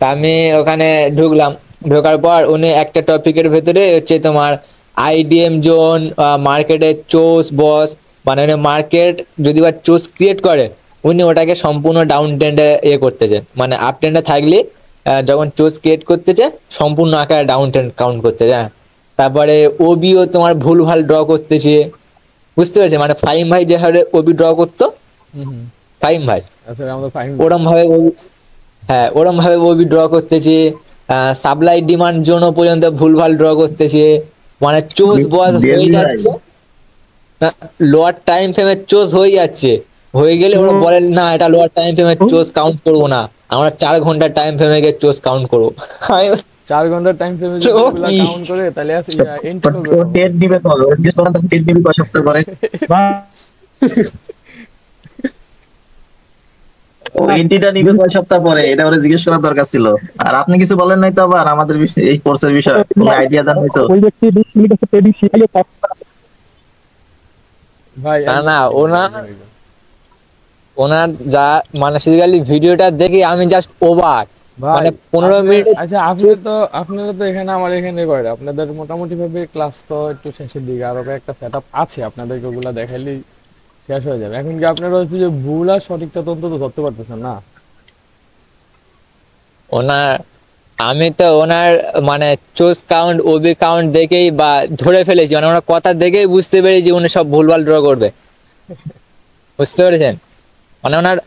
তা আমি ওখানে ঢুকলাম, ঢোকার পর উনি একটা টপিকের ভেতরে হচ্ছে তোমার আইডিএম জোন, মার্কেটের চোস বস, মানে মার্কেট যদি বা চোস ক্রিয়েট করে উনি ওটাকে সম্পূর্ণ ডাউন ট্রেন্ডে করতেছেন, মানে আপ ট্রেন্ডে থাকলে যখন চোস ক্রিয়েট করতেছে সম্পূর্ণ আকারে ডাউন ট্রেন্ড কাউন্ট করতেছে। হ্যাঁ, তারপরে ওবিও তোমার ভুল ভাল ড্র করতেছে, বুঝতে পেরেছে? মানে ফাইম ভাই যে হারে ওবি ড্র করতো, হুম। ফাইম ভাই আচ্ছা, আমাদের ফাহিম। ওরম ভাবে হ্যাঁ ওরম ভাবে ওবি ড্র করতেছে, সাপ্লাই ডিমান্ড জোনও পর্যন্ত ভুলভাল ড্র করতেছে, মানে চোজ বস হয়ে ডিএসবি ভাই, যাচ্ছে, লোয়ার টাইম ফ্রেমের চোজ হয়ে যাচ্ছে, হয়ে গেলে ওরা বলেন না এটা লোয়ার টাইম ফ্রেমের চোজ কাউন্ট করবো না, আমরা 4 ঘন্টার টাইম ফ্রেমে গিয়ে চোজ কাউন্ট করবো। আমি বলি, 4 ঘন্টার টাইম ফ্রেমে "ও যদি এগুলা কি কাউন্ট করে তাহলে এন্ট্রি করবে ওর কখন? টেট নিবে কবে? ওর জিজ্ঞেস করেন তো, টেট নিবি কয় সপ্তাহ পরে? ও এন্ট্রিটা নিবে কয় সপ্তাহ পরে, এটা ওরে জিজ্ঞেস করার দরকার ছিল। আর আপনি কিছু বলেন নাই তো আবার আমাদের বিষয়, এই কোর্সের বিষয়ে কোনো আইডিয়া দেন নাই তো? ওই ব্যক্তি 20 মিনিট আছে ট্রেডিং শিখাইলে ভাই না একজন না একজন ওনা একজন একজন। ওনার যা মানে ফিজিক্যালি ভিডিওটা দেখি আমি জাস্ট ওভার, ভাই মানে 15 মিনিট। আচ্ছা, আপনারা তো এখানে আমার এখানে করে আপনাদের মোটামুটি ভাবে ক্লাস তো একটু শেষের দিকে, আরো একটা সেট আপ আছে, আপনাদেরকে ওগুলা দেখাইলেই শেষ হয়ে যাবে। এখন কি আপনারা হচ্ছে যে ভুল আর সঠিকটা তন্ত্র তো ধরতে পারতেছেন না? ওনার আমি তো ওনার মানে চোজ কাউন্ট ওবি কাউন্ট দেখেই বা ধরে ফেলেছি, মানে ওনার কথা দেখেই বুঝতে পেরেছি উনি সব ভুলভাল ড্র করবে, বুঝতে পেরেছেন? মানে ওনার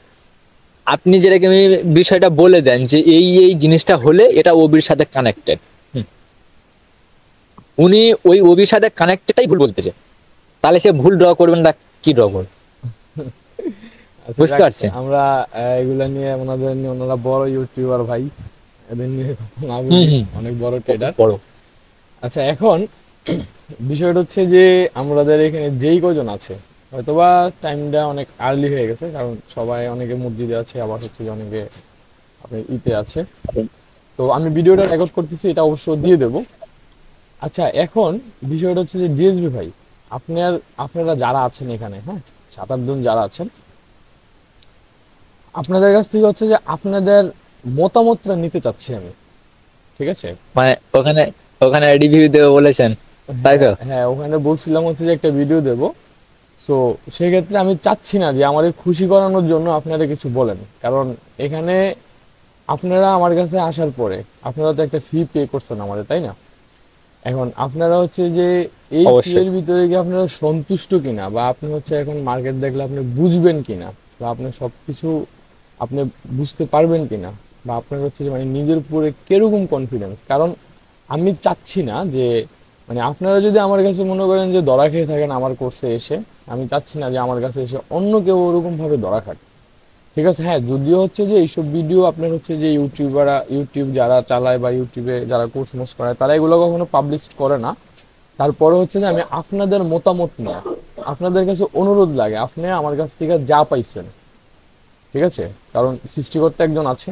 আপনি যেরকম এই বিষয়টা বলে দেন যে এই এই জিনিসটা হলে এটা ওবির সাথে কানেক্টেড, উনি ওই ওবির সাথে কানেক্টেডটাই ভুল বলতেছে, তাহলে সে ভুল ড্র করবেন না, কি ড্র করবে? আচ্ছা বুঝতে যাক, পারছেন? আমরা এগুলা নিয়ে ওনাদের নিয়ে, ওনারা বড় ইউটিউবার ভাই, এদের নিয়ে কথা না হুম বলি, হুম অনেক বড় ট্রেডার। বড়। আচ্ছা এখন বিষয়টা হচ্ছে যে আমাদের এখানে যেই কজন আছে, হয়তোবা টাইমটা অনেক আর্লি হয়ে গেছে, কারণ সবাই অনেকে মসজিদে আছে, আবার হচ্ছে যে অনেকে আপনার ইতে আছে। তো আমি ভিডিওটা রেকর্ড করতেছি, এটা অবশ্য দিয়ে দেব। আচ্ছা এখন বিষয়টা হচ্ছে যে ডিএসবি ভাই, আপনারা যারা আছেন এখানে, হ্যাঁ 7-8 জন যারা আছেন, আপনাদের কাছ থেকে হচ্ছে যে আপনাদের মতামতটা নিতে চাচ্ছি আমি, ঠিক আছে? মানে ওখানে ওখানে রিভিউ দেবে বলেছেন, তাই হ্যাঁ তো? হ্যাঁ, ওখানে বলছিলাম হচ্ছে যে একটা ভিডিও দেব। সো সেক্ষেত্রে আমি চাচ্ছি না যে আমাদের খুশি করানোর জন্য আপনারা কিছু বলেন, কারণ এখানে আপনারা আমার কাছে আসার পরে আপনারা তো একটা ফি পে করছেন আমাদের, তাই না? এখন আপনারা হচ্ছে যে এই ফি অবশ্যই। এর ভিতরে কি আপনারা সন্তুষ্ট কিনা, বা আপনি হচ্ছে এখন মার্কেট দেখলে আপনি বুঝবেন কিনা, বা আপনি সবকিছু আপনি বুঝতে পারবেন কিনা, বা আপনার হচ্ছে যে মানে নিজের উপরে কিরকম কনফিডেন্স। কারণ আমি চাচ্ছি না যে মানে আপনারা যদি আমার কাছে মনে করেন যে ধরা খেয়ে থাকেন আমার কোর্সে এসে, আমি চাচ্ছি না যে আমার কাছে এসে অন্য কেউ ওরকম ভাবে ধরা খাক, ঠিক আছে? হ্যাঁ, যদিও হচ্ছে যে এইসব ভিডিও আপনার হচ্ছে যে ইউটিউব যারা চালায় বা ইউটিউবে যারা কোর্স মোস করায় তারা এগুলো কখনো পাবলিশ করে না। তারপরে হচ্ছে যে আমি আপনাদের মতামত নিয়ে আপনাদের কাছে অনুরোধ লাগে, আপনি আমার কাছ থেকে যা পাইছেন, ঠিক আছে, কারণ সৃষ্টিকর্তা একজন আছে,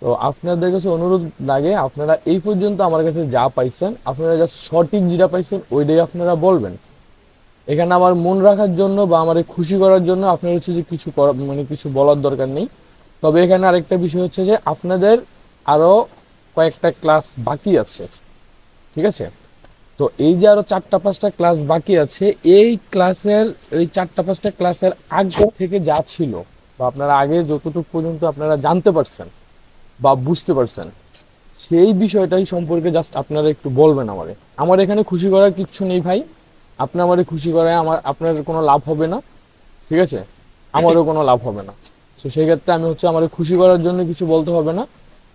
তো আপনাদের কাছে অনুরোধ লাগে আপনারা এই পর্যন্ত আমার কাছে যা পাইছেন আপনারা যা সঠিক যেটা পাইছেন ওইটাই আপনারা বলবেন। এখানে আমার মন রাখার জন্য বা আমার খুশি করার জন্য আপনার হচ্ছে যে মানে কিছু বলার দরকার নেই। তবে এখানে আরেকটা বিষয় হচ্ছে যে আপনাদের আরো কয়েকটা ক্লাস বাকি আছে, ঠিক আছে? তো এই যে আরো 4টা 5টা ক্লাস বাকি আছে, এই ক্লাসের এই 4টা 5টা ক্লাসের আগে থেকে যা ছিল বা আপনারা আগে যতটুকু পর্যন্ত আপনারা জানতে পারছেন বা বুঝতে পারছেন, সেই বিষয়টাই সম্পর্কে জাস্ট আপনারা একটু বলবেন আমারে। আমার এখানে খুশি করার কিচ্ছু নেই ভাই, আপনি আমারে খুশি করায় আপনার কোনো লাভ হবে না, ঠিক আছে? আমারও কোনো লাভ হবে না। তো সেই ক্ষেত্রে আমি হচ্ছে আমার খুশি করার জন্য কিছু বলতে হবে না।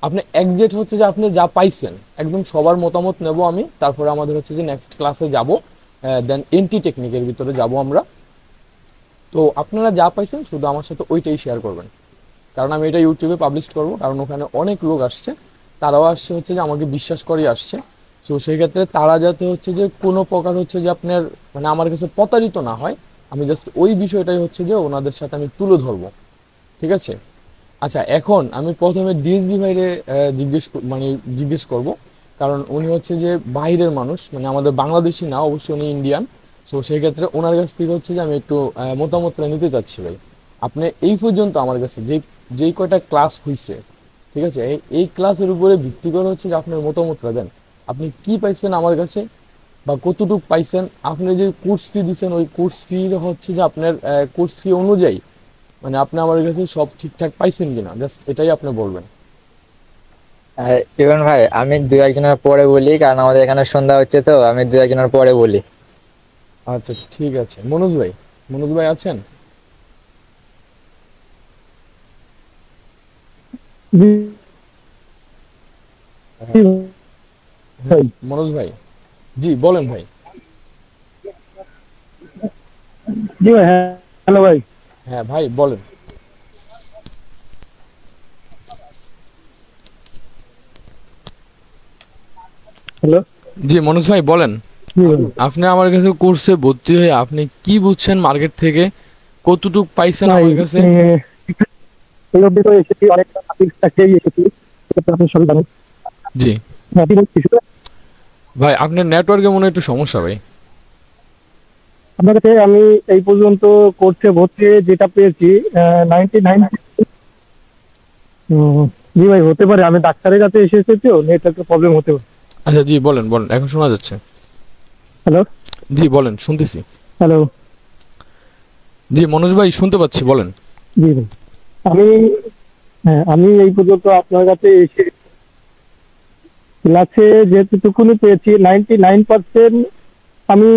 আপনি একজেক্ট হচ্ছে যে আপনি যা পাইছেন একদম সবার মতামত নেব আমি, তারপরে আমাদের হচ্ছে যে নেক্সট ক্লাসে যাব, দেন এনটি টেকনিকের ভিতরে যাব আমরা। তো আপনারা যা পাইছেন শুধু আমার সাথে ওইটাই শেয়ার করবেন, কারণ আমি এটা ইউটিউবে পাবলিশ করব, কারণ ওখানে অনেক লোক আসছে, তারাও আসছে হচ্ছে যে আমাকে বিশ্বাস করে আসছে। তো সেই ক্ষেত্রে তারা যাতে হচ্ছে যে কোনো প্রকার হচ্ছে যে আপনার মানে আমার কাছে প্রতারিত না হয়, আমি জাস্ট ওই বিষয়টাই হচ্ছে যে ওনাদের সাথে আমি তুলে ধরবো, ঠিক আছে? আচ্ছা এখন আমি প্রথমে ডিএসবি ভাইরে জিজ্ঞেস করব, কারণ উনি হচ্ছে যে বাইরের মানুষ, মানে আমাদের বাংলাদেশি না, অবশ্য উনি ইন্ডিয়ান। সো সেই ক্ষেত্রে ওনার কাছ থেকে হচ্ছে যে আমি একটু মতামতটা নিতে চাচ্ছি ভাই। আপনি এই পর্যন্ত আমার কাছে যেই কয়টা ক্লাস হয়েছে ঠিক আছে? এই ক্লাসের উপরে ভিত্তি করে হচ্ছে যে আপনার মতামতটা দেন। আপনি কি পাইছেন আমার কাছে বা কতটুকু পাইছেন, আপনি যে কোর্স ফি দিচ্ছেন ওই কোর্স ফি হচ্ছে যে আপনার কোর্স ফি অনুযায়ী মানে আপনি আমার কাছে সব ঠিকঠাক পাইছেন কিনা, জাস্ট এটাই আপনি বলবেন। ইভান ভাই, আমি দু একজনের পরে বলি, কারণ আমাদের এখানে সন্ধ্যা হচ্ছে, তো আমি দু একজনের পরে বলি। আচ্ছা ঠিক আছে, মনোজ ভাই, মনোজ ভাই আছেন? জি জি ভাই। মনোজ ভাই, জি বলেন ভাই। জি ভাই, হ্যাঁ, হ্যালো ভাই। হ্যাঁ ভাই বলেন। হ্যালো। জি মনোজ ভাই বলেন। জি ভাই। আপনি আমার কাছে কোর্সে ভর্তি হয়ে আপনি কি বুঝছেন মার্কেট থেকে, কতটুক পাইছেন ভাই, আমার কাছে? এই অবধি তো এসেছি, অনেকটা চাকরি এসেছি, সেটা তো আপনি সবই জানেন। জি হ্যাঁ, কি বলছি শুধু ভাই, আপনার নেটওয়ার্কে মনে হয় একটু সমস্যা ভাই। আপনার কাছে আমি এই পর্যন্ত কোর্সে ভর্তি হয়ে যেটা পেয়েছি 99। জি ভাই, হতে পারে আমি ডাক্তারের কাছে এসেছি, তো নেটওয়ার্কের প্রবলেম হতে পারে। আচ্ছা জি বলেন বলেন, এখন শোনা যাচ্ছে। হ্যালো। জি বলেন, শুনতেছি। হ্যালো। জি মনোজ ভাই শুনতে পাচ্ছি, বলেন। জি ভাই, আমি আমি এই পর্যন্ত আপনার কাছে এসে ক্লাসে যেটুকুনি পেয়েছি 99% আমি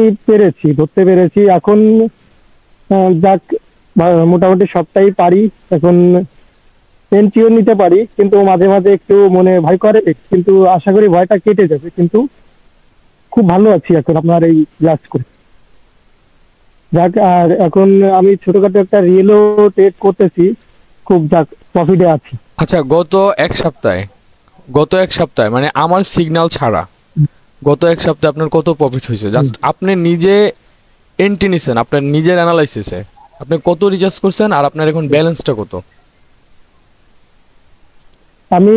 ধরতে পেরেছি। এখন যাক, মোটামুটি সবটাই পারি এখন। এনটিও নিতে পারি, কিন্তু মাঝে মাঝে একটু মনে ভয় করে, কিন্তু আশা করি ভয়টা কেটে যাবে। কিন্তু খুব ভালো আছি এখন আপনার এই ক্লাস করে। যাক, আর এখন আমি ছোটখাটো একটা রিয়েলও ট্রেড করতেছি, খুব যাক প্রফিটে আছি। আচ্ছা, গত এক সপ্তাহে মানে আমার সিগন্যাল ছাড়া গত এক সপ্তাহে আপনার কত প্রফিট হয়েছে? জাস্ট আপনি নিজে এন্ট্রি নিছেন, আপনার নিজের অ্যানালাইসিসে আপনি কত রিচার্জ করছেন আর আপনার এখন ব্যালেন্সটা কত? আমি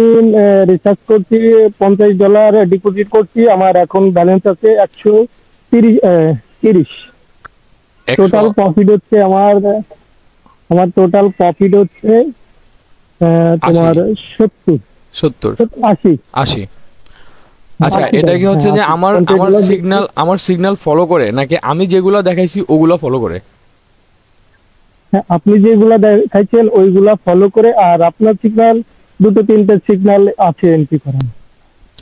রিসার্চ করছি, $50 ডিপোজিট করছি, আমার এখন ব্যালেন্স আছে 130। টোটাল প্রফিট হচ্ছে আমার আমার টোটাল প্রফিট হচ্ছে তোমার 70 70 80। 80। আচ্ছা, 80 এটা কি টাকা, হচ্ছে যে হ্যাঁ, আমার 80 আমার ডলার। আমার সিগন্যাল ফলো করে নাকি আমি যেগুলো দেখাইছি ওগুলো ফলো করে? হ্যাঁ, আপনি যেগুলা দেখাইছেন ওইগুলা ফলো করে, আর আপনার সিগন্যাল দুটো তিনটে সিগন্যাল আছে এন্ট্রি করার।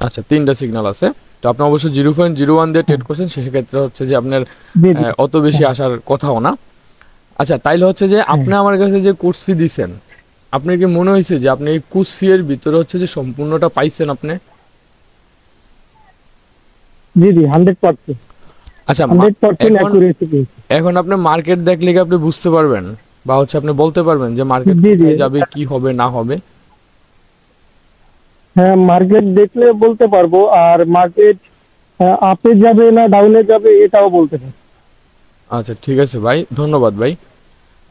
আচ্ছা, 3টা সিগন্যাল আছে। তো আপনি অবশ্যই 0.01 দিয়ে ট্রেড করছেন, সেক্ষেত্রে হচ্ছে যে আপনার জি জি। অত বেশি আসার কথাও না। আচ্ছা, তাইলে হচ্ছে যে আপনি আমার কাছে যে কোর্স ফি দিছেন, আপনার কি মনে হয়েছে যে আপনি এই কোর্স ফি এর ভিতরে হচ্ছে যে সম্পূর্ণটা পাইছেন আপনি? জি জি, 100%। আচ্ছা, 100% এখন অ্যাকুরেসি পেয়েছি। এখন আপনি মার্কেট দেখলে কি আপনি বুঝতে পারবেন বা হচ্ছে আপনি বলতে পারবেন যে মার্কেট জি জি। কোথায় যাবে, কি হবে না হবে? হ্যাঁ, মার্কেট দেখলে বলতে পারবো, আর মার্কেট আপে যাবে না ডাউনে যাবে এটাও বলতে পারবো। আচ্ছা ঠিক আছে ভাই, ধন্যবাদ ভাই।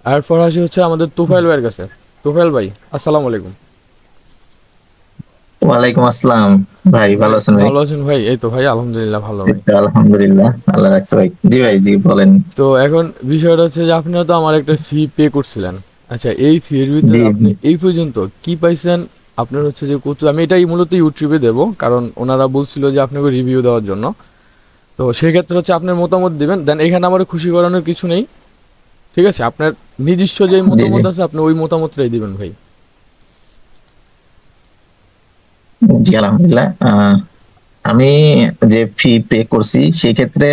এরপর আসি হচ্ছে আমাদের তুফাইল ভাইয়ের কাছে। তুফাইল ভাই, আসসালামু আলাইকুম। ওয়ালাইকুম আসসালাম। ভাই ভালো আছেন ভাই? ভালো আছেন ভাই? এই তো ভাই আলহামদুলিল্লাহ ভালো এই ভাই। তো আলহামদুলিল্লাহ, আল্লাহ রাখছে ভাই। জি ভাই, জি বলেন। তো এখন বিষয়টা হচ্ছে যে আপনারা তো আমার একটা ফি পে করছিলেন। আচ্ছা, এই ফি এর জি ভিতরে জি। আপনি এই পর্যন্ত কি পাইছেন? আপনার হচ্ছে যে কত, আমি এটাই মূলত ইউটিউবে দেব, কারণ ওনারা বলছিল যে আপনাকে রিভিউ দেওয়ার জন্য। তো সেই ক্ষেত্রে হচ্ছে আপনার মতামত দিবেন, দেন এখানে আমার খুশি করানোর কিছু নেই। ঠিক আছে, আপনার নিজস্ব যে জি জি। মতামত আছে আপনি ওই মতামতটাই দিবেন ভাই। জি আলহামদুলিল্লাহ। আমি যে ফি পে করছি সেই ক্ষেত্রে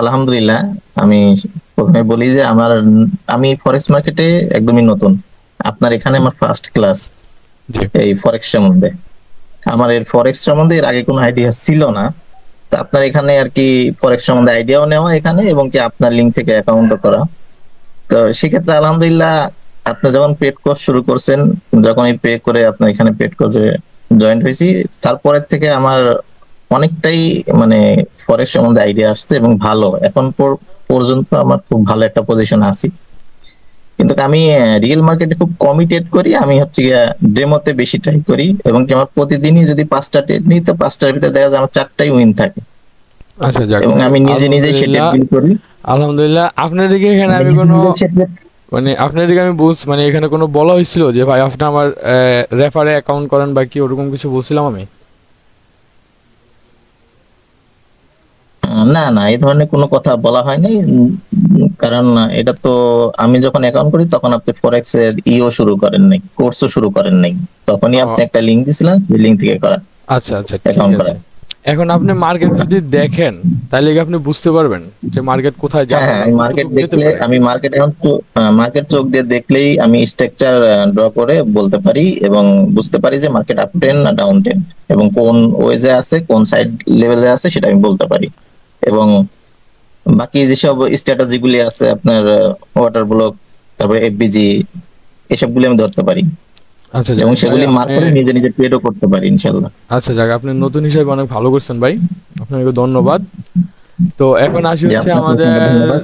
আলহামদুলিল্লাহ, আমি প্রথমে বলি যে আমি ফরেক্স মার্কেটে একদমই নতুন। আপনার এখানে আমার ফার্স্ট ক্লাস জি এই ফরেক্স সম্বন্ধে। আমার এর ফরেক্স সম্বন্ধে এর আগে কোনো আইডিয়া ছিল না। তো আপনার এখানে আর কি ফরেক্স সম্বন্ধে আইডিয়াও নেওয়া এখানে, এবং কি আপনার লিঙ্ক থেকে অ্যাকাউন্টও করা। তো সেক্ষেত্রে আলহামদুলিল্লাহ, আপনি যখন পেড কোর্স শুরু করছেন, যখন এই পে করে আপনার এখানে পেড কোর্সে জয়েন্ট হয়েছি, তারপরের থেকে আমার অনেকটাই মানে ফরেক্স সম্বন্ধে আইডিয়া আসছে, এবং ভালো এখন পর্যন্ত আমার খুব ভালো একটা পজিশনে আছি। কিন্তু আমি রিয়েল মার্কেটে খুব কমই ট্রেড করি। আমি হচ্ছে গিয়া ডেমোতে বেশি ট্রাই করি, এবং কি আমার প্রতিদিনই যদি 5টা ট্রেড নিই, তো 5টার ভিতরে দেখা যায় আমার 4টাই উইন থাকে, আচ্ছা যাক এবং ভাই, আমি নিজে নিজে সে আলহামদুলিল্লাহ। ট্রেড বিল করি। আলহামদুলিল্লাহ, আপনার দিকে এখানে আমি আমি নিজে কোনো নিজে সে trade- মানে আপনার দিকে আমি মানে এখানে কোনো বলা হয়েছিল যে ভাই আপনি আমার রেফারে অ্যাকাউন্ট করেন বা কি ওরকম কিছু বলছিলাম আমি? না না, এই ধরনের কোনো কথা বলা হয়নি। কারণ এটা তো আমি যখন অ্যাকাউন্ট করি তখন আপনি ফরেক্স এর শুরু করেন নাই, কোর্সও শুরু করেন নাই, তখনই ও আপনি একটা লিংক দিছিলেন, ওই লিংক থেকে করা, আচ্ছা আচ্ছা, ঠিক অ্যাকাউন্ট করা। আছে। এখন আপনি মার্কেট যদি দেখেন তাহলে কি আপনি বুঝতে পারবেন যে মার্কেট কোথায় হ্যাঁ যাবে হ্যাঁ, বা আমি মার্কেট কতটুকু যেতে দেখলে, পারে? আমি মার্কেট এখন তো মার্কেট চোখ দিয়ে দেখলেই আমি স্ট্রাকচার ড্র করে বলতে পারি এবং বুঝতে পারি যে মার্কেট আপ ট্রেন্ড না ডাউন ট্রেন্ড, এবং কোন ওয়েজে আছে, কোন সাইড লেভেলে আছে সেটা আমি বলতে পারি। এবং বাকি যেসব স্ট্র্যাটেজি গুলি আছে আপনার ওয়াটার ব্লক, তারপরে এফবিজি, এসবগুলি আমি ধরতে পারি আচ্ছা যাক এবং ভাই সেগুলি মার্ক আপনি, করে নিজে নিজে ট্রেডও করতে পারি ইনশাল্লাহ। আচ্ছা যাক আপনি নতুন হিসেবে অনেক ভালো করছেন ভাই, আপনাকে ধন্যবাদ। তো এখন আসি যে হচ্ছে আপনাকে অসংখ্য আমাদের ধন্যবাদ।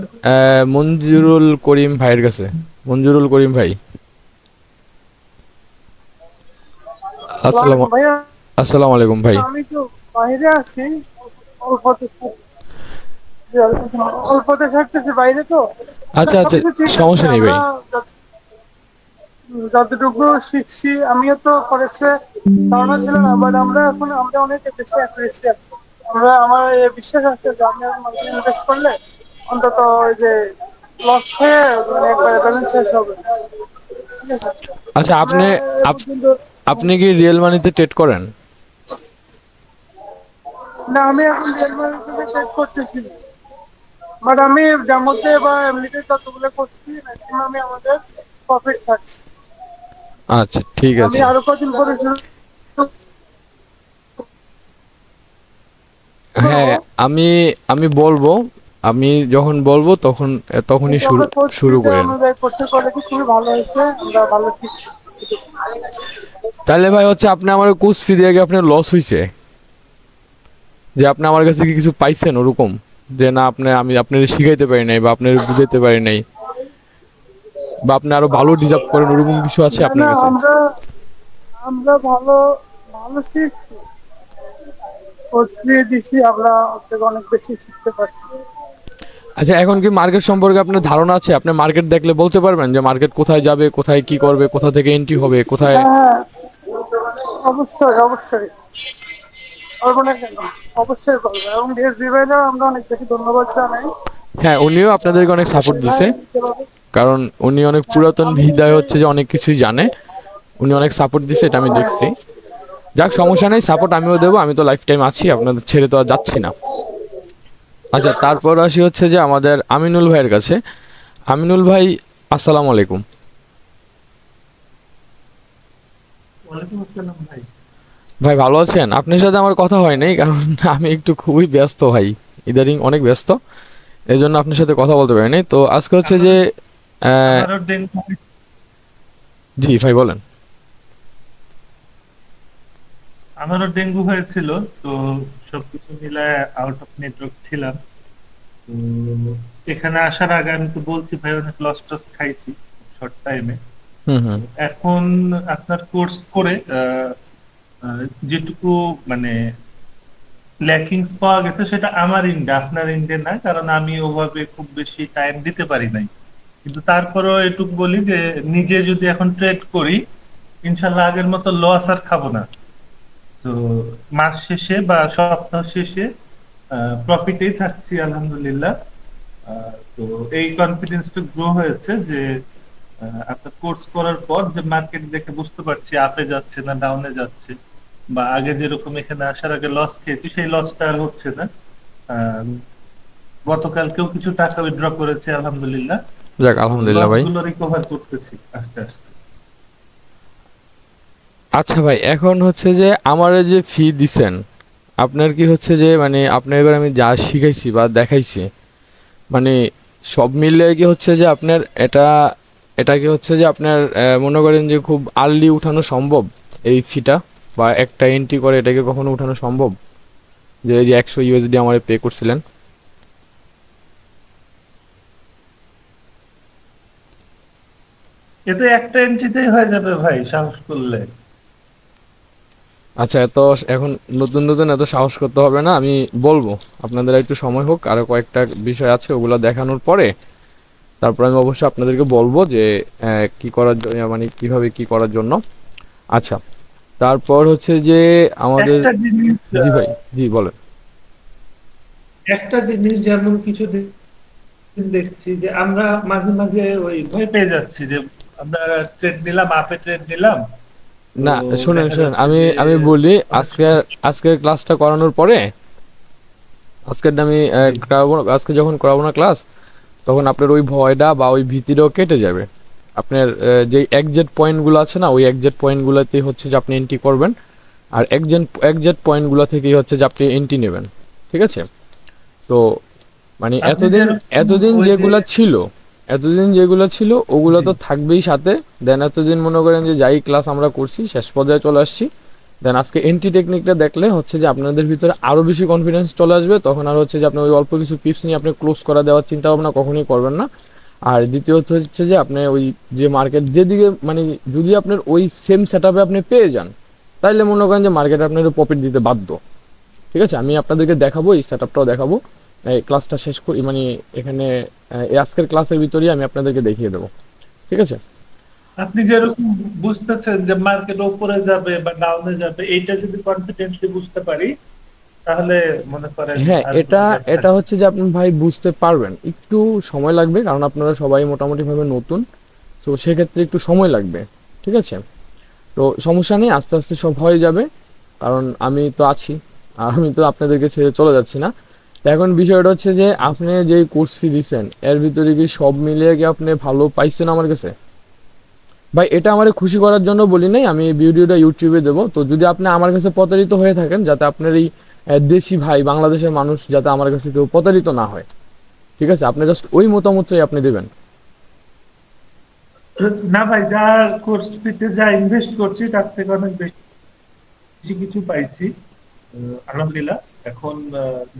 মঞ্জুরুল করিম ভাইয়ের কাছে। মঞ্জুরুল করিম ভাই, আসসালামু ভাইয়া, আসসালামু আলাইকুম ভাই। আমি তো বাইরে আছি, অল্পতে অল্পতে থাকতেছি বাইরে তো। আচ্ছা আচ্ছা, সবকিছু ঠিক আছে, সমস্যা নেই ভাই। আমরা যতটুকু শিখছি, আমিও তো ফরেক্সে ধারণা ছিল না, বাট আমরা অনেক বেশি অ্যাকুরেসি আছি। আমার এই বিশ্বাস আছে যে আমি মার্কেটে ইনভেস্ট করলে অন্তত ওই যে লস খেয়ে মানে একবারে ব্যালেন্স শেষ হবে। ঠিক আছে, আচ্ছা আমরা আপনি কিন্তু আপনি কি রিয়েল মানিতে ট্রেড করেন? না, আমি এখন রিয়েল মার্কেটে ট্রেড করতেছি না। বাট আমি ডেমোতে বা এমনিতে যতগুলো করছি ম্যাক্সিমামই আমাদের প্রফিট থাকছে। আচ্ছা ঠিক আমি আছে। আরো কদিন পরে শুরু হ্যাঁ, করবো, আমি আমি বলবো, আমি যখন বলবো তখন তখনই কিন্তু শুরু আমরা করছি শুরু যে করেন। অনুযায়ী করতে কোয়ালিটি খুবই ভালো হয়েছে, আমরা ভালো শিখছি। তাহলে ভাই হচ্ছে আপনি আমার কোর্স ফি দিয়ে কি আপনার লস হইছে? যে আপনি আমার কাছে কি কিছু পাইছেন ওরকম? যে না আপনি, আমি আপনার শিখাইতে পারি নাই বা আপনার বুঝাইতে পারি নাই, বা আপনি আরো ভালো ডিজার্ভ করেন ওরকম কিছু আছে না আপনার না, কাছে? আমরা আমরা ভালো ভালো শিখছি, কোর্স দিয়ে দিচ্ছি, আমরা ওর থেকে অনেক বেশি শিখতে পারছি। আচ্ছা এখন কি মার্কেট সম্পর্কে আপনার ধারণা আছে? আপনি মার্কেট দেখলে বলতে পারবেন যে মার্কেট কোথায় যাবে, কোথায় কি করবে, কোথা থেকে এন্ট্রি হবে, কোথায়? হ্যাঁ হ্যাঁ, অবশ্যই অবশ্যই করবো না কেন, অবশ্যই করবো। এবং ডিএসবি ভাইরা আমরা অনেক বেশি ধন্যবাদ জানাই। হ্যাঁ, উনিও আপনাদেরকে অনেক সাপোর্ট দিছে, কারণ উনি অনেক পুরাতন ভিদায় হচ্ছে যে অনেক কিছুই জানে, উনি অনেক সাপোর্ট দিছে, এটা আমি দেখছি। যাক সমস্যা নেই, সাপোর্ট আমিও দেবো, আমি তো লাইফ টাইম আছি, আপনাদের ছেড়ে তো আর যাচ্ছি না। আচ্ছা তারপর আসি হচ্ছে যে আমাদের আমিনুল ভাইয়ের কাছে। আমিনুল ভাই, আসসালামু আলাইকুম। ভাই ভালো আছেন? আপনার সাথে আমার কথা হয় নাই কারণ আমি একটু খুবই ব্যস্ত ভাই, ইদারিং অনেক ব্যস্ত, এই জন্য আপনার সাথে কথা বলতে পারিনি। তো আজকে হচ্ছে যে জি ভাই বলেন। আমারও ডেঙ্গু হয়েছিল, তো সবকিছু মিলায় আউট অফ নেটওয়ার্ক ছিলাম। তো এখানে আসার আগে আমি তো বলছি ভাই অনেক লস টস খাইছি শর্ট টাইমে। হুম হুম। এখন আপনার কোর্স করে যেটুকু মানে ল্যাকিংস পাওয়া গেছে সেটা আমার ইন্ডে, আপনার ইন্ডে না, কারণ আমি ওভাবে খুব বেশি টাইম দিতে পারি নাই। কিন্তু তারপরেও এটুকু বলি যে নিজে যদি এখন ট্রেড করি ইনশাল্লাহ আগের মতো লস আর খাবো না। তো মাস শেষে বা সপ্তাহ শেষে প্রফিটেই থাকছি আলহামদুলিল্লাহ। তো এই কনফিডেন্সটা গ্রো হয়েছে যে আপনার কোর্স করার পর যে মার্কেট দেখে বুঝতে পারছি আপে যাচ্ছে না ডাউনে যাচ্ছে, বা আগে যেরকম এখানে আসার আগে লস খেয়েছি সেই লসটা আর হচ্ছে না। গতকালকেও কিছু টাকা উইথড্র করেছে আলহামদুলিল্লাহ। যাক আলহামদুলিল্লাহ লস ভাই। গুলো রিকভার করতেছি আস্তে আস্তে। আচ্ছা ভাই, এখন হচ্ছে যে আমার এই যে ফি দিছেন, আপনার কি হচ্ছে যে মানে আপনার এবার আমি যা শিখাইছি বা দেখাইছি, মানে সব মিলে কি হচ্ছে যে আপনার এটা, এটা কি হচ্ছে যে আপনার মনে করেন যে খুব আর্লি উঠানো সম্ভব এই ফিটা, বা একটা এন্ট্রি করে এটাকে কখনো উঠানো সম্ভব? যে এই যে 100 ইউএসডি আমারে পে করছিলেন। এতে একটা এন্ট্রিতেই হয়ে যাবে ভাই সাহস করলে। আচ্ছা এত এখন নতুন নতুন এত সাহস করতে হবে না, আমি বলবো আপনাদের একটু সময় হোক, আরো কয়েকটা বিষয় আছে ওগুলো দেখানোর পরে তারপর আমি অবশ্যই আপনাদেরকে বলবো যে কি করার জন্য, মানে কিভাবে কি করার জন্য। আচ্ছা, তারপর হচ্ছে যে আমাদের, একটা জিনিস জি ভাই, জি বলেন। একটা জিনিস যেমন কিছু দেখছি যে আমরা মাঝে মাঝে ওই ভয় পেয়ে যাচ্ছি যে আমরা ট্রেড নিলাম, আপে ট্রেড নিলাম, তো না শুনেন দেখা শুনেন, যাচ্ছে আমি যে আমি বলি, অনেক আজকে সময় আজকের ক্লাসটা করানোর পরে, আজকের আমি জি, করাবো, আজকে যখন করাবো না ক্লাস, তখন আপনার ওই ভয়টা বা ওই ভীতিটাও কেটে যাবে। আপনার যে একজ্যাক্ট পয়েন্টগুলো আছে না, ওই একজ্যাক্ট পয়েন্টগুলোতেই হচ্ছে যে আপনি এন্ট্রি করবেন, আর একজ্যাক্ট পয়েন্টগুলো থেকেই হচ্ছে যে আপনি এন্ট্রি নেবেন, ঠিক আছে? তো মানে আপনি এতদিন যেরকম এতদিন ওই যে যেগুলো ছিল ওগুলো জি, তো থাকবেই সাথে। দেন এতদিন মনে করেন যে যাই ক্লাস আমরা করছি শেষ পর্যায়ে চলে আসছি, দেন আজকে এন্ট্রি টেকনিকটা দেখলে হচ্ছে যে আপনাদের ভিতরে আরও বেশি কনফিডেন্স চলে আসবে। তখন আর হচ্ছে যে আপনি ওই অল্প কিছু টিপস নিয়ে আপনি ক্লোজ করা দেওয়ার চিন্তা ভাবনা কখনোই করবেন না। আর দ্বিতীয়ত হচ্ছে যে আপনি ওই যে মার্কেট যেদিকে, মানে যদি আপনার ওই সেম সেট আপে আপনি পেয়ে যান, তাইলে মনে করেন যে মার্কেট আপনার প্রফিট দিতে বাধ্য, ঠিক আছে? আমি আপনাদেরকে দেখাবো, এই সেট আপটাও দেখাবো, এই ক্লাসটা শেষ করি, মানে এখানে এই আজকের ক্লাসের ভিতরেই আমি আপনাদেরকে দেখিয়ে দেবো, ঠিক আছে? আপনি যেরকম বুঝতেছেন যে মার্কেট উপরে যাবে বা ডাউনে যাবে, এইটা যদি কনফিডেন্টলি বুঝতে পারি তাহলে মনে করেন হ্যাঁ, আর এটা কোনো গ্যাপ এটা থাকবে হচ্ছে যে আপনি ভাই বুঝতে পারবেন, একটু সময় লাগবে, কারণ আপনারা সবাই মোটামুটিভাবে নতুন, তো সেক্ষেত্রে একটু সময় লাগবে, ঠিক আছে? তো সমস্যা নেই, আস্তে আস্তে সব হয়ে যাবে, কারণ আমি তো আছি, আর আমি তো আপনাদেরকে ছেড়ে চলে যাচ্ছি না। তো এখন বিষয়টা হচ্ছে যে আপনি যেই কোর্স ফি দিচ্ছেন, এর ভিতরে কি সব মিলিয়ে কি আপনি ভালো পাইছেন আমার কাছে? ভাই এটা আমার খুশি করার জন্য বলি নাই, আমি এই ভিডিওটা ইউটিউবে দেবো, তো যদি আপনি আমার কাছে প্রতারিত হয়ে থাকেন, যাতে আপনার এই দেশি ভাই বাংলাদেশের মানুষ যাতে আমার কাছে কেউ প্রতারিত না হয়, ঠিক আছে? আপনি জাস্ট ওই মতামতটাই আপনি দেবেন। না ভাই, যা কোর্স ফিতে যা ইনভেস্ট করছি তার থেকে অনেক বেশি কিছু পাইছি, আলহামদুলিল্লাহ। এখন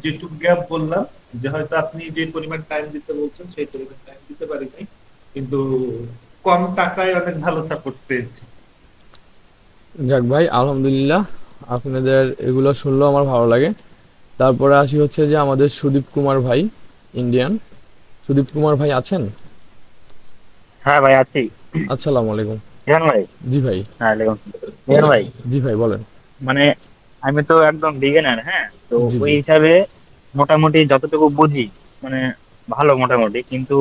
যেটুকু গ্যাপ বললাম, যে হয়তো আপনি যে পরিমাণ টাইম দিতে বলছেন সেই পরিমাণ টাইম দিতে পারি নাই, কিন্তু কম টাকায় অনেক ভালো সাপোর্ট পেয়েছি। যাক ভাই, আলহামদুলিল্লাহ, আপনাদের এগুলো শুনলেও আমার ভালো লাগে। তারপরে আসি হচ্ছে যে আমাদের সুদীপ কুমার ভাই, ইন্ডিয়ান। সুদীপ কুমার ভাই আছেন? হ্যাঁ ভাই আছি। আসসালামু আলাইকুম। ইহান ভাই। জি ভাই। হ্যাঁ ওয়ালাইকুম আসসালাম। ইহান ভাই, জি ভাই বলেন। মানে আমি তো একদম বিগিনার, হ্যাঁ, তো জি ওই জি। হিসাবে মোটামুটি যতটুকু বুঝি, মানে ভালো মোটামুটি, কিন্তু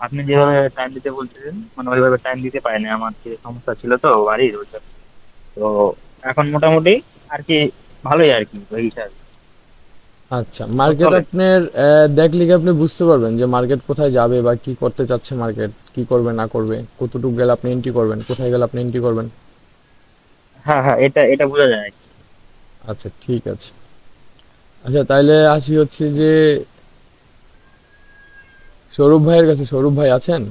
আপনি যেভাবে টাইম দিতে বলছিলেন, মানে ওইভাবে টাইম দিতে পারি না, আমার কিছু সমস্যা ছিল তো বাড়ির ওইটা। তো এখন মোটামুটি আর কি ভালোই আর কি ওই হিসাবে আচ্ছা, তো মার্কেট চলে। আপনার দেখলে কি আপনি বুঝতে পারবেন যে মার্কেট কোথায় যাবে বা কি করতে চাচ্ছে, মার্কেট কি করবে না করবে, কতটুকু গেলে আপনি এন্ট্রি করবেন, কোথায় গেলে আপনি এন্ট্রি করবেন। হ্যাঁ হ্যাঁ, এটা এটা বোঝা যায় আর কি। আচ্ছা ঠিক আছে। আচ্ছা তাইলে আসি হচ্ছে যে সৌরভ ভাইয়ের কাছে। সৌরভ ভাই আছেন?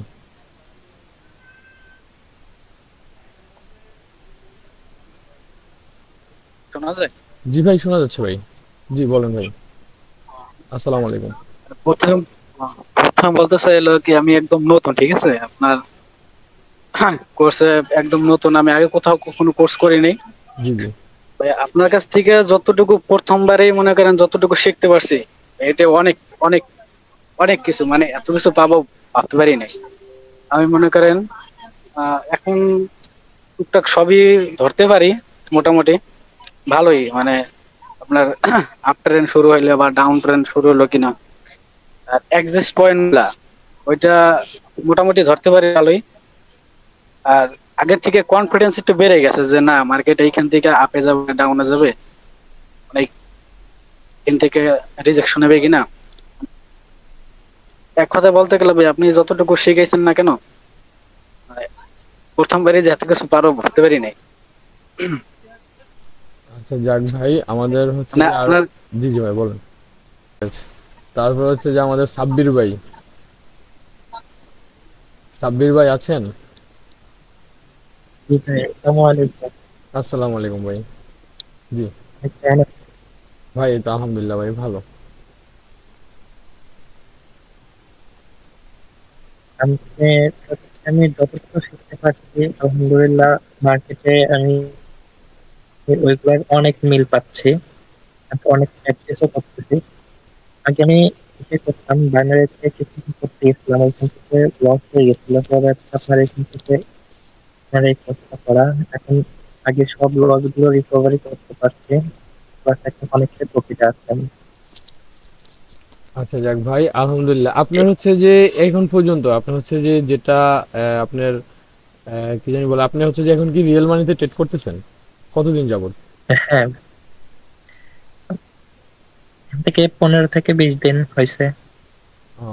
শোনা যায়? জি ভাই শোনা যাচ্ছে ভাই। জি বলেন ভাই। আসসালামু আলাইকুম। প্রথম প্রথম বলতে চাইলো কি, আমি একদম নতুন, ঠিক আছে? আপনার কোর্সে একদম নতুন, আমি আগে কোথাও কখনো কোর্স করিনি। জি জি। ভাই আপনার কাছ থেকে যতটুকু প্রথমবারেই মনে করেন যতটুকু শিখতে পারছি, এটা অনেক অনেক অনেক কিছু, মানে এত কিছু পাবো ভাবতে পারি নাই। আমি মনে করেন এখন টুকটাক সবই ধরতে পারি মোটামুটি ভালোই, মানে আপনার আপ ট্রেন্ড শুরু হইলে বা ডাউন ট্রেন্ড শুরু হলো কিনা, আর এক্সিস্ট পয়েন্ট গুলা ওইটা মোটামুটি ধরতে পারি ভালোই। আর আগের থেকে কনফিডেন্স একটু বেড়ে গেছে যে না, মার্কেট এইখান থেকে আপে যাবে ডাউনে যাবে, মানে এখান থেকে রিজেকশন হবে কিনা। এক কথা বলতে গেলে ভাই, আপনি যতটুকু শিখাইছেন না কেন, মানে প্রথমবারই যে এত কিছু পারো ভাবতে পারি নাই। আচ্ছা যাক ভাই, আমাদের হচ্ছে মানে যে আর, আপনার জি জি ভাই বলেন। আচ্ছা, তারপর হচ্ছে যে আমাদের সাব্বির ভাই। সাব্বির ভাই আছেন? জি ভাই, আসসালামু আলাইকুম। আসসালামু আলাইকুম ভাই। জি ভাই, এই তো আলহামদুলিল্লাহ ভাই ভালো। আমি আমি যতটুকু শিখতে পারছি আলহামদুলিল্লাহ, মার্কেটে আমি ওইগুলোর অনেক মিল পাচ্ছি, আমি অনেক প্র্যাকটিসও করতেছি। আগে আমি থেকে করতাম, বাইনারি থেকে কিছু করতে গেছিলাম, ওইখান থেকে লস হয়ে গেছিল। পরে আপনার এখান থেকে আপনার এই কোর্সটা করা, এখন আগে সব লস গুলো রিকভারি করতে পারছি, প্লাস এখন অনেকটা প্রফিট আছে আমি। আচ্ছা যাক ভাই, আলহামদুলিল্লাহ। আপনার হচ্ছে যে এখন পর্যন্ত আপনার হচ্ছে যে যেটা আপনার কি জানি বলে, আপনি হচ্ছে যে এখন কি রিয়েল মানিতে ট্রেড করতেছেন কতদিন যাবত? হ্যাঁ, এখান থেকে 15 থেকে 20 দিন হয়েছে। ও,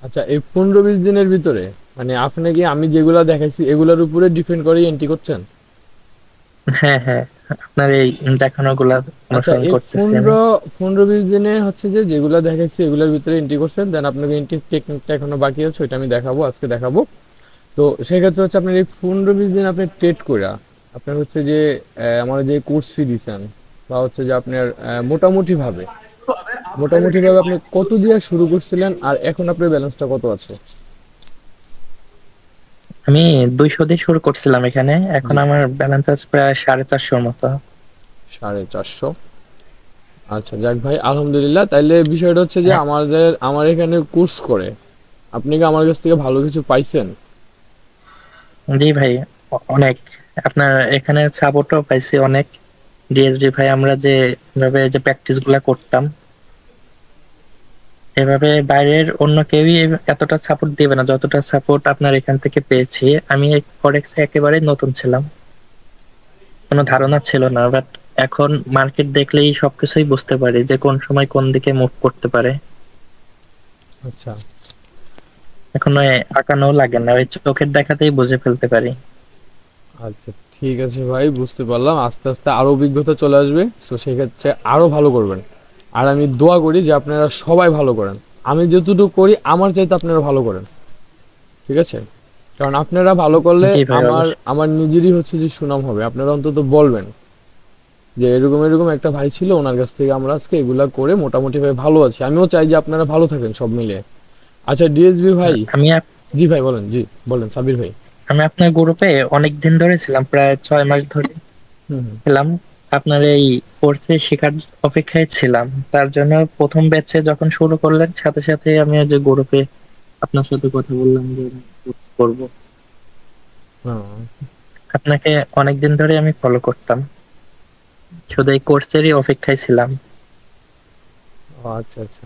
আচ্ছা, এই 15-20 দিনের ভিতরে মানে আপনি কি আমি যেগুলা দেখাইছি এগুলোর উপরে ডিপেন্ড করে এন্ট্রি করছেন? হ্যাঁ হ্যাঁ, আপনার এই দেখানো গুলা আচ্ছা, অনুসরণ এই করতেছি আমি। 15-20 দিনে হচ্ছে যে যেগুলা দেখাইছি এগুলোর ভিতরে এন্ট্রি করছেন, দেন আপনাকে এন্ট্রি টেকনিকটা এখনো বাকি আছে, ওইটা আমি দেখাবো, আজকে দেখাবো। তো সেক্ষেত্রে হচ্ছে আপনার এই 15-20 দিন আপনি ট্রেড করে আপনার হচ্ছে যে আমার যে কোর্স ফি দিচ্ছেন বা হচ্ছে যে আপনার মোটামুটি ভাবে আপনি কত দিয়ে শুরু করছিলেন আর এখন আপনার ব্যালেন্সটা কত আছে? আমি 200 দিয়ে শুরু করছিলাম এখানে, এখন জি, আমার ব্যালেন্স আছে প্রায় 450 মতো। 450। আচ্ছা যাক ভাই, আলহামদুলিল্লাহ। তাইলে বিষয়টা হচ্ছে যে হ্যাঁ, আমার এখানে কোর্স করে আপনি কি আমার কাছ থেকে ভালো কিছু পাইছেন? জি ভাই, অনেক। আপনার এখানে সাপোর্টও পাইছি অনেক। ডিএসডি ভাই, আমরা যে ভাবে যে প্র্যাকটিস গুলা করতাম, এভাবে বাইরের অন্য কেউই এতটা সাপোর্ট দিবে না যতটা সাপোর্ট আপনার এখান থেকে পেয়েছি। আমি ফরেক্সে একেবারে নতুন ছিলাম, কোনো ধারণা ছিল না, বাট এখন মার্কেট দেখলেই সবকিছুই বুঝতে পারি যে কোন সময় কোন দিকে মুভ করতে পারে। আচ্ছা এখন ওই আঁকানো লাগে না, ওই চোখের দেখাতেই বুঝে ফেলতে পারি। আচ্ছা, ঠিক আছে ভাই, বুঝতে পারলাম। আস্তে আস্তে আরো অভিজ্ঞতা চলে আসবে, তো সেক্ষেত্রে আরো ভালো করবেন। আর আমি দোয়া করি যে আপনারা সবাই ভালো করেন। আমি যতটুকু করি আমার চাইতে আপনারা ভালো করেন, ঠিক আছে? কারণ আপনারা ভালো করলে জি ভাই, আমার অবশ্যই। আমার নিজেরই হচ্ছে যে সুনাম হবে। আপনারা অন্তত বলবেন যে এরকম এরকম একটা ভাই ছিল, ওনার কাছ থেকে আমরা আজকে এগুলা করে মোটামুটি ভাবে ভালো আছি। আমিও চাই যে আপনারা ভালো থাকেন সব মিলে। আচ্ছা ডিএসবি ভাই। আমি জি ভাই বলেন, জি বলেন সাবির ভাই। আমি আপনার গ্রুপে অনেক দিন ধরে ছিলাম, প্রায় 6 মাস ধরে হুম ছিলাম। আপনার এই কোর্সে শেখার অপেক্ষায় ছিলাম, তার জন্য প্রথম ব্যাচে যখন শুরু করলেন সাথে সাথে আমি ওই যে গ্রুপে আপনার সাথে কথা বললাম যে করব। হুম। আপনাকে অনেকদিন ধরে আমি ফলো করতাম, শুধু এই কোর্সেরই অপেক্ষায় ছিলাম। ও আচ্ছা আচ্ছা।